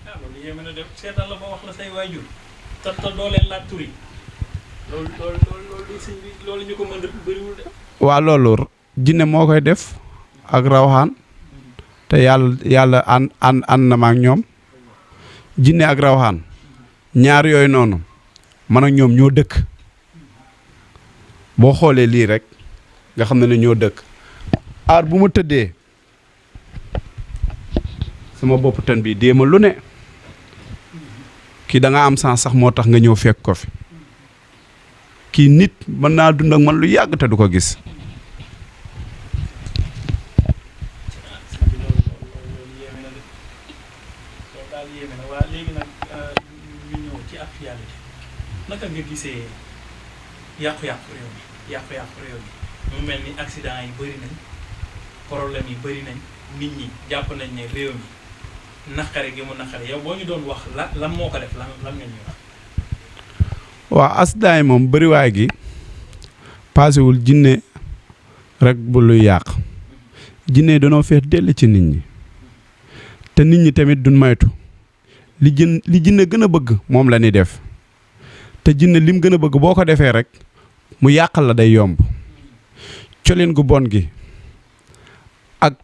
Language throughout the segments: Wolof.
loolu yéeme na def seetal la ba wax la say waajur te doo leen laaj tur yi loolu sëñ bi loolu ñu ko mën a bëriwul de. waa loolu jinne moo koy def ak rawxaan te yàlla ànd na ma ak ñoom jinne ak rawxaan ñaar yooyu noonu man ak ñoom ñoo dëkk boo xoolee lii rek nga xam ne ñoo dëkk aar bu ma tëddee sama bopp tën bi déema lu ne kii da nga am sens sax moo tax nga ñëw fekk ko fi kii nit mën naa dund ak man lu yàgg te du ko gis. naka nga gisee yàqu-yàqu réew mi mu mel ni accident yi bëri nañ problème yi bëri nañ nit ñi jàpp nañ ne réew mi naqare gi mu naqare yow boo ñu doon wax lan moo ko def lan nga ñuy wax. waaw accident yi moom bëriwaay gi paasewul jinne rek bu luy yàq jinne yi danoo fees dell ci nit ñi te nit ñi tamit duñ maytu li jinne gën a bëgg moom la ñuy def. te jinne lim gën a bëgg boo ko defee rek mu yàqal la day yomb colin gu bon gi ak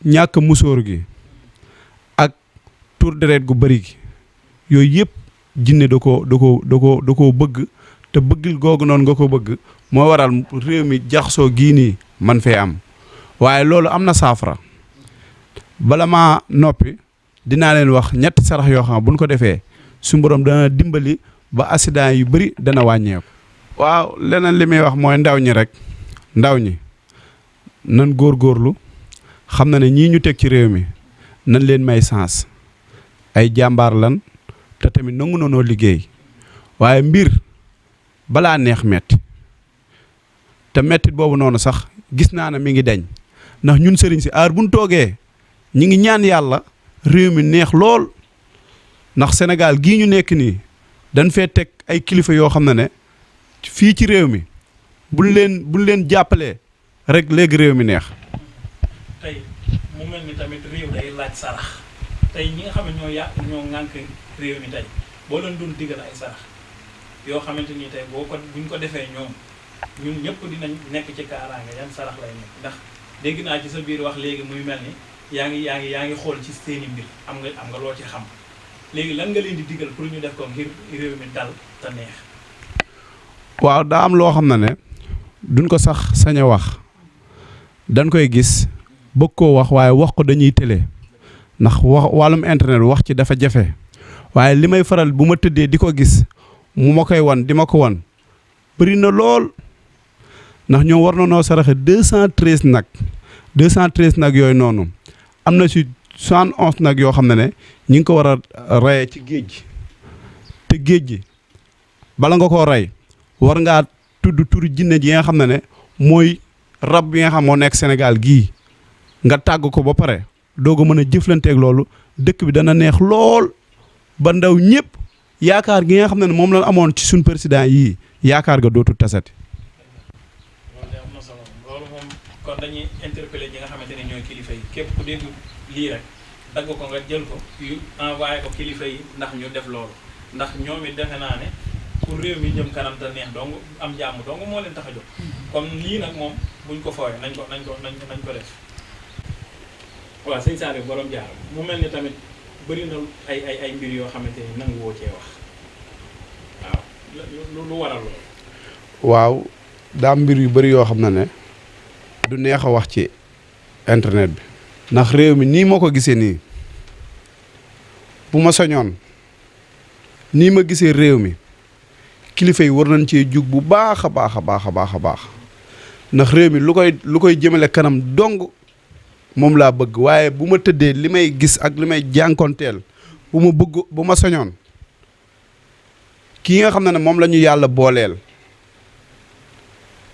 ñàkk musóor gi ak tur deret gu bëri gi yooyu yëpp jinne da koo bëgg te bëggil googu noonu nga ko bëgg moo waral réew mi jaxasoo gii nii man fee am waaye loolu am na saafara bala maa noppi dinaa leen wax ñetti sarax yoo xam buñ ko defee su borom dana dimbali ba accident yu bëri dana wàññeeku. waaw leneen li may wax mooy ndaw ñi rek ndaw ñi nan góorgóorlu xam na ne ñii ñu teg ci réew mi nan leen may sens ay jàmbaar lan te tamit nangu noonoo liggéey waaye mbir balaa neex metti te mettit boobu noonu sax gis naa ne mi ngi deñ ndax ñun sëriñ si aar buñ toogee ñi ngi ñaan yàlla réew mi neex lool ndax Sénégal gii ñu nekk nii dañ fee teg ay kilifa yoo xam ne fii ci réew mi buñ leen jàppalee rek léegi réew mi neex. tey mu mel ni tamit réew day laaj sarax tey ñi nga xam ne ñoo ŋànk réew mi tey boo leen doon digal ay sarax yoo xamante ni tey buñ ko defee ñun ñëpp dinañ nekk ci kaaraange yan sarax lay nekk ndax dégg naa ci sa biir wax léegi muy mel ni yaa ngi xool ci seeni mbir am nga loo ci xam. léegi lan nga leen di digal pour ñu def ko ngir réew mi dal te neex. waaw daa am loo xam ne duñ ko sax sañ a wax dañ koy gis bëgg koo wax waaye wax ko dañuy télé ndax wàllum internet wax ci dafa jafe waaye li may faral bu ma tëddee di ko gis mu ma koy wan di ma ko wan bëri na lool ndax ñoom war na noo saraxe 213 nag yooyu noonu am na ci 71 nag yoo xam ne ñi ngi ko war a reyee ci géej gi te géej gi bala nga koo rey war ngaa tudd turu jinne ji nga xam ne mooy rab bi nga xam moo nekk Sénégal gii nga tàgg ko ba pare doog a mën a jëflanteeg loolu dëkk bi dana neex lool ba ndaw ñëpp yaakaar gi nga xam ne moom la amoon ci suñ président yii yaakaar ga dootul tasati. loolu de am na solo loolu moom kon dañuy interpeller ñi nga xamante ne ñooy kilifa yi képp ku dégg lii rek dagg ko nga jël ko yu envoyé ko kilifa yi ndax ñu def loolu ndax ñoom it defe naa ne pour réew mi jëm kanam te neex dong am jàmm dong moo leen tax a jóg kon lii nag moom buñ ko fooyee nañ ko def. waaw sëñ Saliou borom jaar mu mel ni tamit bëri na ay mbir yoo xamante ni nangu woo cee wax waaw lu waral loolu. waaw daa mbir yu bëri yoo xam ne du neex a wax ci internet bi. ndax réew mi nii moo ko gisee nii bu ma soñoon nii ma gisee réew mi kilifa yi war nañ cee jug bu baax a baax a baax a baax a baax ndax réew mi lu koy jëmale kanam dong moom laa bëgg waaye bu ma tëddee li may gis ak li may jànkonteel bu ma soñoon kii nga xam ne moom la ñu yàlla booleel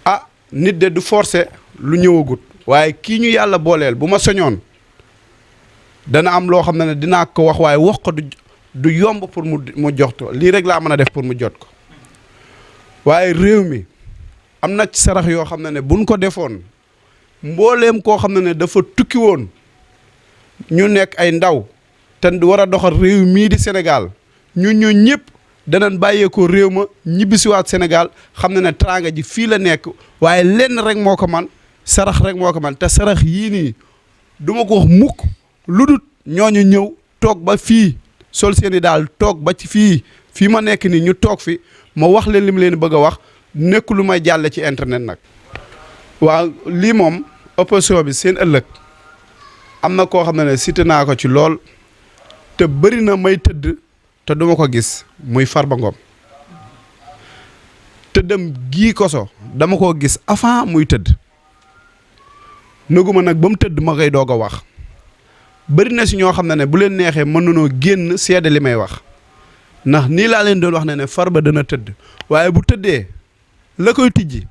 ah nit de du forcer lu ñëwagut waaye kii ñu yàlla booleel bu ma soñoon dana am loo xam ne dinaa ko wax waaye wax ko du yomb pour mu jox ko lii rek laa mën a def pour mu jot ko waaye réew mi am na ci sarax yoo xam ne buñ ko defoon mbooleem koo xam ne dafa tukki woon ñu nekk ay ndaw te war a doxal réew mii di Sénégal ñun ñëpp danañ bàyyeekoo réew ma ñibbisiwaat Sénégal xam na ne teraanga ji fii la nekk waaye lenn rek moo ko man sarax rek moo ko man te sarax yii nii du ma ko wax mukk lu dul ñooñu ñëw toog ba fii sol seen i daal toog ba ci fii ma nekk nii ñu toog fi ma wax leen li mu leen bëgg a wax nekk lu may jàlle ci internet nag. waaw lii moom opposition bi seen ëllëg am na koo xam ne cité naa ko ci lool te bëri na may tëdd te duma ko gis muy Farba Ngom tëddam gii koso dama koo gis avant muy tëdd nëguma nag ba mu tëdd ma koy doog a wax bëri na si ñoo xam ne bu leen neexee mën nanoo génn seede li may wax ndax nii laa leen doon wax ne Farba dana tëdd waaye bu tëddee la koy tijji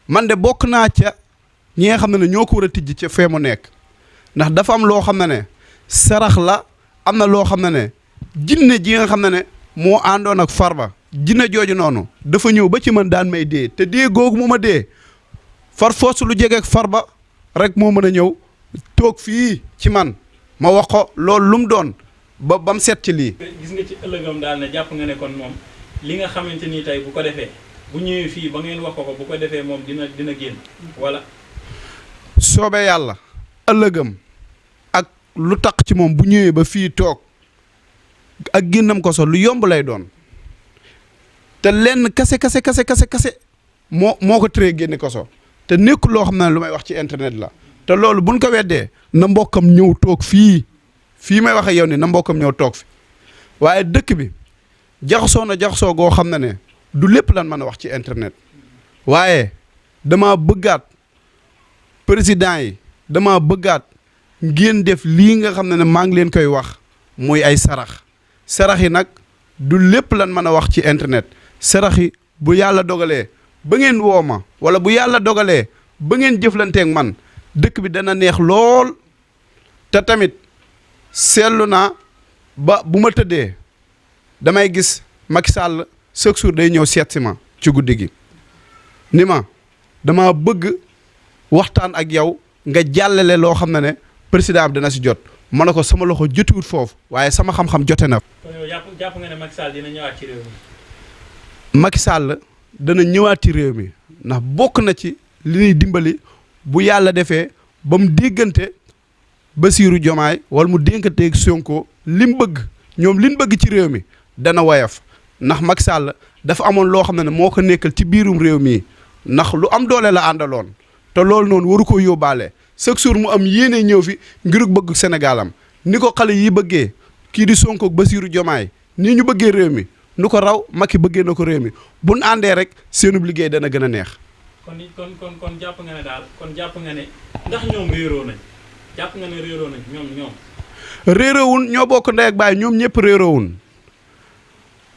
man de bokk naa ca ñi nga xam ne ñoo ko war a tijji ca fee mu nekk ndax dafa am loo xam ne sarax la am na loo xam ne jinne ji nga xam ne moo àndoon ak Farba jinne jooju noonu dafa ñëw ba ci man daan may dee te dee googu mu ma dee far foos lu jege ak Farba rek moo mën a ñëw toog fii ci man ma wax ko loolu lu mu doon ba mu set ci lii. gis nga ci ëllëgam daal ne jàpp nga ne kon moom li nga xamante ni tey bu ko defee bu ñëwee fii ba ngeen wax ko bu ko defee moom dina génn wala. soobee yàlla ëllëgam ak lu taq ci moom bu ñëwee ba fii toog ak génnam ko so lu yomb lay doon te lenn kase moo ko tëree génne ko so te nekkul loo xam ne lu may wax ci internet la te loolu buñ ko weddee na mbokkam ñëw toog fii may wax ak yow ni na mbokkam ñëw toog fi waaye dëkk bi jaxasoo goo xam ne du lépp lan mën a wax ci internet waaye dama bëggaat président yi dama bëggaat ngeen def lii nga xam ne maa ngi leen koy wax muy ay sarax yi nag du lépp lan mën a wax ci internet sarax yi bu yàlla dogalee ba ngeen woo ma wala bu yàlla dogalee ba ngeen jëflanteeg man dëkk bi dana neex lool te tamit seetlu naa ba bu ma tëddee damay gis Macky Sall chaque jour day ñëw seet si ma ci guddi gi ni ma dama bëgg waxtaan ak yow nga jàllale loo xam ne président bi dana si jot ma ne ko sama loxo jotiwut foofu waaye sama xam-xam jote na. kon yow jàpp nga ne Macky Sall dina ñëwaat ci réew mi. Macky Sall dana ñëwaat ci réew mi ndax bokk na ci li ñuy dimbali bu yàlla defee ba mu déggante Bassirou Diomaye wala mu dénkanteeg Sonko li mu bëgg ñoom li ñu bëgg ci réew mi dana woyof ndax Macky Sall dafa amoon loo xam ne moo ko nekkal ci biirum réew mi ndax lu am doole la àndaloon te loolu noonu waru ko yóbbaale chaque jour mu am yéene ñëw fi ngir bëgg Sénégalam ni ko xale yi bëggee kii di Sonko ak Bassirou Diomaye nii ñu bëggee réew mi nu ko raw Macky bëggee na ko réew mi bu nu àndee rek seenub liggéey dana gën a neex. kon jàpp nga ne daal kon jàpp nga ne ndax ñoom réeroo nañ jàpp nga ne réeroo nañ ñoom. réeroowun ñoo bokk ndey ak baay ñoom ñëpp réeroowun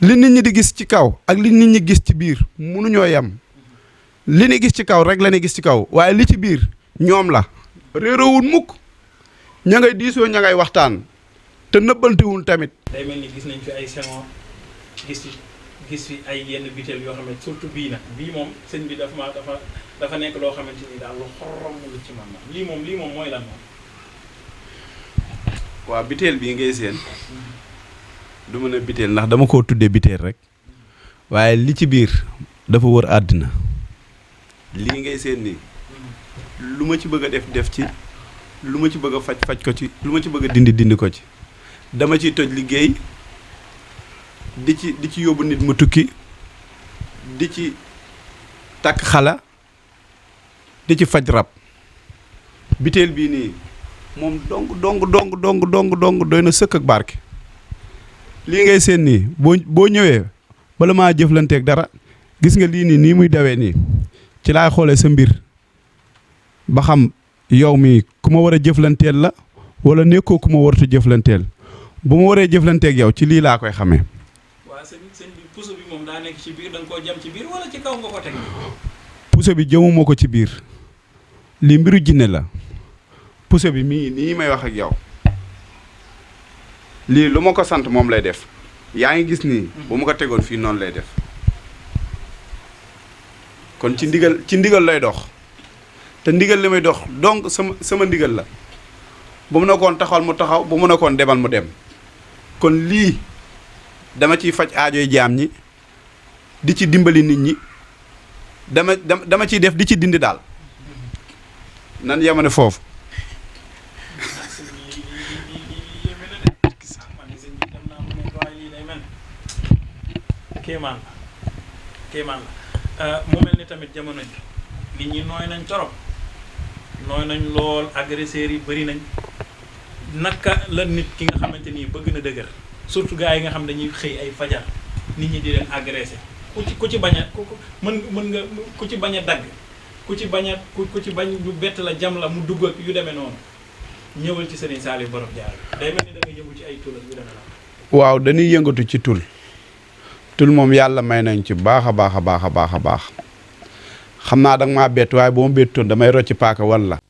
li nit ñi di gis ci kaw ak li nit ñi gis ci biir mënuñoo yem li ni gis ci kaw rek la ni gis ci kaw waaye li ci biir ñoom la réeroowun mukk ña ngay diisoo ña ngay waxtaan te nëbbantewun tamit. day mel ni gis nañ fi ay Senghor gis fi ay yenn butéel yoo xam ne surtout bii nag bii moom sëñ bi dafa nekk loo xamante ni daal lu xorom lu ci man lii moom mooy lan moom. waaw butéel bii ngay seen du mën a butéel ndax dama koo tuddee butéel rek waaye li ci biir dafa wër àddina lii ngay seen nii lu ma ci bëgg a def ci lu ma ci bëgg a faj ko ci lu ma ci bëgg a dindi ko ci dama ciy toj liggéey di ci yóbbu nit mu tukki di ci takk xala di ci faj rab butéel bii nii moom dong doy na sëkk ak barke lii ngay seen nii boo ñëwee bala maa jëflanteeg dara gis nga lii nii muy dawee nii ci laay xoolee sa mbir ba xam yow mi ku ma war a jëflanteel la wala nekkoo ku ma warut a jëflanteel bu ma waree jëflanteeg yow ci lii laa koy xamee. waaw sëñ bi puso bi moom daa nekk ci biir da nga koo jam ci biir wala ci kaw nga ko teg. puso bi jëmuma ko ci biir lii mbiru jinne la puso bi mii nii may wax ak yow lii lu ma ko sant moom lay def yaa ngi gis nii bu ma ko tegoon fii noonu lay def kon ci ndigal lay dox te ndigal li may dox donc sama ndigal la bu mu nekkoon taxawal mu taxaw bu mu nekkoon demal mu dem kon lii dama ciy faj aajoy jaam ñi di ci dimbali nit ñi dama ciy def di ci dindi daal nan yemane foofu. kéemaan la mu mel ni tamit jamono ji nit ñi nooy nañ torop nooy nañ lool agresseurs yi bëri nañ naka la nit ki nga xamante ni bëgg na dëgër surtout gars yi nga xam dañuy xëy ay fajar nit ñi di leen agressé ku ci bañ a mën nga ku ci bañ a dagg ku ci bañ lu bett la jam la mu dugg ak yu demee noonu ñëwal ci Serigne Saliou Borom Diarra day mel ni da nga yëngu ci ay tul ak yu demee noonu. waaw dañuy yëngatu ci tul moom yàlla may nañ ci baax a baax xam naa da nga maa bett waaye bu ma bettoon damay rocci paaka wan la